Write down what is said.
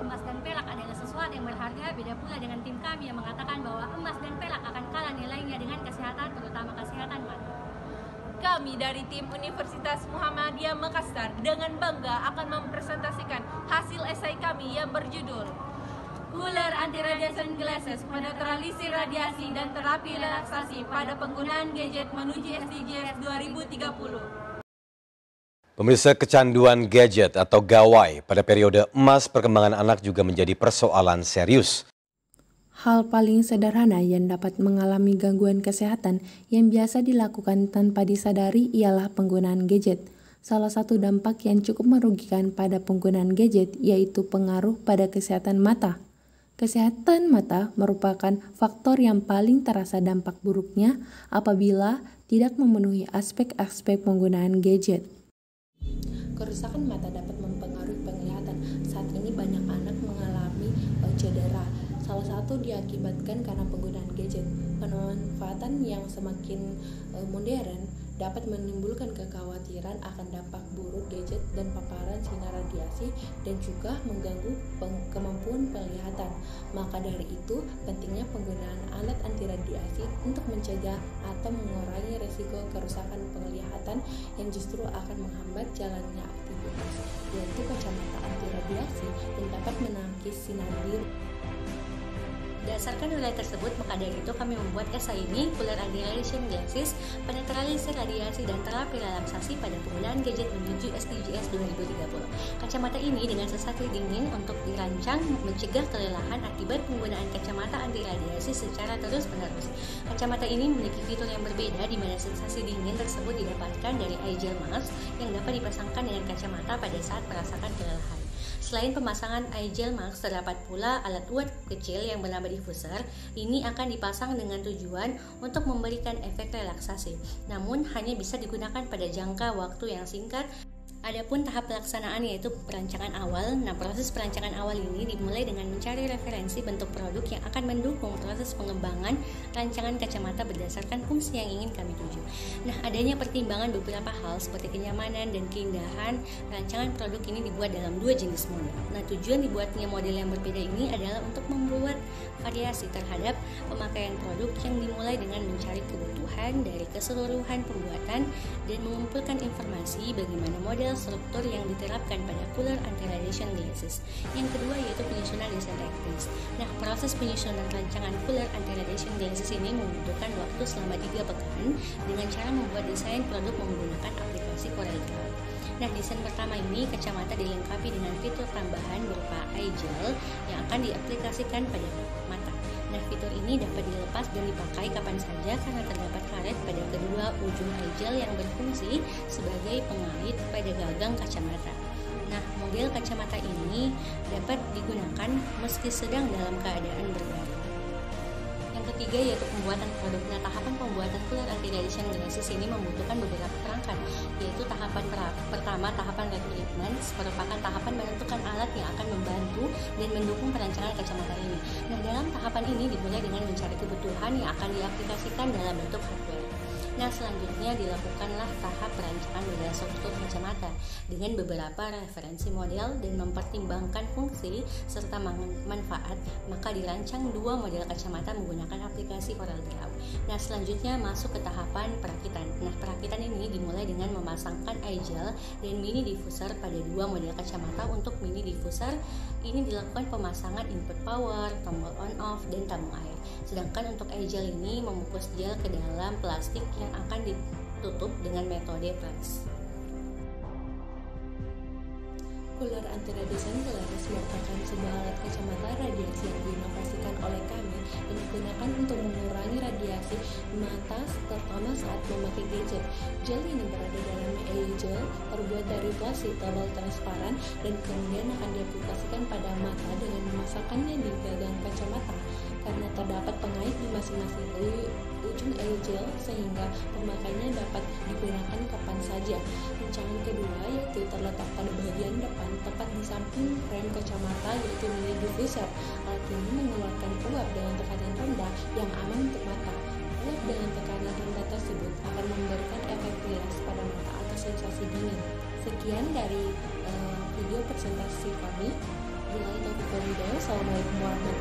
emas dan perak adalah sesuatu yang berharga, beda pula dengan tim kami yang mengatakan bahwa emas dan perak akan kalah nilainya dengan kesehatan, terutama kesehatan mata. Kami dari tim Universitas Muhammadiyah Makassar dengan bangga akan mempresentasikan hasil esai kami yang berjudul Cooler Anti-Radiation Glasses, Menetralisir Radiasi dan Terapi Relaksasi pada Penggunaan Gadget Menuju SDGs 2030. Pemirsa, kecanduan gadget atau gawai pada periode emas perkembangan anak juga menjadi persoalan serius. Hal paling sederhana yang dapat mengalami gangguan kesehatan yang biasa dilakukan tanpa disadari ialah penggunaan gadget. Salah satu dampak yang cukup merugikan pada penggunaan gadget yaitu pengaruh pada kesehatan mata. Kesehatan mata merupakan faktor yang paling terasa dampak buruknya apabila tidak memenuhi aspek-aspek penggunaan gadget. Kerusakan mata dapat mempengaruhi penglihatan. Saat ini banyak anak mengalami cedera. Salah satu diakibatkan karena penggunaan gadget. Pemanfaatan yang semakin modern dapat menimbulkan kekhawatiran akan dampak buruk gadget dan paparan sinar radiasi dan juga mengganggu kemampuan penglihatan. Maka dari itu, pentingnya penggunaan alat anti radiasi untuk mencegah atau mengurangi risiko kerusakan penglihatan yang justru akan menghambat jalannya aktivitas, yaitu kacamata anti radiasi yang dapat menangkis sinar biru. Berdasarkan nilai tersebut, maka dari itu kami membuat esai ini, Cooler Anti-Radiation Glasses, Penetralisir Radiasi dan Terapi Relaksasi pada Penggunaan Gadget Menuju SDGs 2030. Kacamata ini dengan sensasi dingin untuk dirancang mencegah kelelahan akibat penggunaan kacamata anti radiasi secara terus-menerus. Kacamata ini memiliki fitur yang berbeda di mana sensasi dingin tersebut didapatkan dari eye gel mask yang dapat dipasangkan dengan kacamata pada saat merasakan kelelahan. Selain pemasangan eye gel mask, terdapat pula alat uap kecil yang bernama diffuser. Ini akan dipasang dengan tujuan untuk memberikan efek relaksasi, namun hanya bisa digunakan pada jangka waktu yang singkat. Adapun tahap pelaksanaan yaitu perancangan awal. Nah, proses perancangan awal ini dimulai dengan mencari referensi bentuk produk yang akan mendukung proses pengembangan rancangan kacamata berdasarkan fungsi yang ingin kami tuju. Nah, adanya pertimbangan beberapa hal seperti kenyamanan dan keindahan, rancangan produk ini dibuat dalam dua jenis model. Nah, tujuan dibuatnya model yang berbeda ini adalah untuk membuat variasi terhadap pemakaian produk yang dimulai dengan mencari kebutuhan dari keseluruhan pembuatan dan mengumpulkan informasi bagaimana model struktur yang diterapkan pada Cooler Anti-Radiation Glasses. Yang kedua yaitu penyusunan desain teknis. Nah, proses penyusunan rancangan Cooler Anti-Radiation Glasses ini membutuhkan waktu selama 3 pekan dengan cara membuat desain produk menggunakan aplikasi CorelDRAW. Nah, desain pertama ini kacamata dilengkapi dengan fitur tambahan berupa eye gel yang akan diaplikasikan pada mata. Nah, fitur ini dapat dilepas dan dipakai kapan saja karena terdapat karet pada kedua ujung eye gel yang berfungsi sebagai pengait pada gagang kacamata. Nah, model kacamata ini dapat digunakan meski sedang dalam keadaan berbaring. Yang ketiga yaitu pembuatan produk. Nah, tahapan pembuatan Cooler Anti-Radiation Glasses ini membutuhkan beberapa perangkat, yaitu tahapan pertama, tahapan recruitment, merupakan tahapan menentukan alat yang akan membantu dan mendukung perancangan kacamata ini. Nah, dalam tahapan ini dimulai dengan mencari kebutuhan yang akan diaplikasikan dalam bentuk hardware. Nah, selanjutnya dilakukanlah tahap perancangan model struktur kacamata dengan beberapa referensi model dan mempertimbangkan fungsi serta manfaat, maka dirancang 2 model kacamata menggunakan aplikasi CorelDRAW. Nah, selanjutnya masuk ke tahapan perakitan. Nah, perakitan ini dimulai dengan memasangkan eye gel dan mini diffuser pada 2 model kacamata. Untuk mini diffuser ini dilakukan pemasangan input power, tombol on off, dan tabung air. Sedangkan untuk eye gel ini membungkus gel ke dalam plastik yang akan ditutup dengan metode press. Cooler Anti-Radiation Glasses merupakan sebuah alat kacamata radiasi yang diinovasikan oleh kami dan digunakan untuk mengurangi radiasi mata terutama saat memakai gadget. Gel ini berada dalam eye gel terbuat dari plastik tebal transparan dan kemudian akan diaplikasikan pada mata dengan memasangkannya di gagang kacamata. Karena terdapat pengait di masing-masing ujung eye gel sehingga pemakaiannya dapat digunakan kapan saja. Rancangan kedua yaitu terletak pada bagian depan tepat di samping frame kacamata yaitu mini diffuser. Alat ini mengeluarkan uap dengan tekanan rendah yang aman untuk mata. Uap dengan tekanan rendah tersebut akan memberikan efek rileks pada mata atau sensasi dingin. Sekian dari video presentasi kami. Assalamualaikum warahmatullahi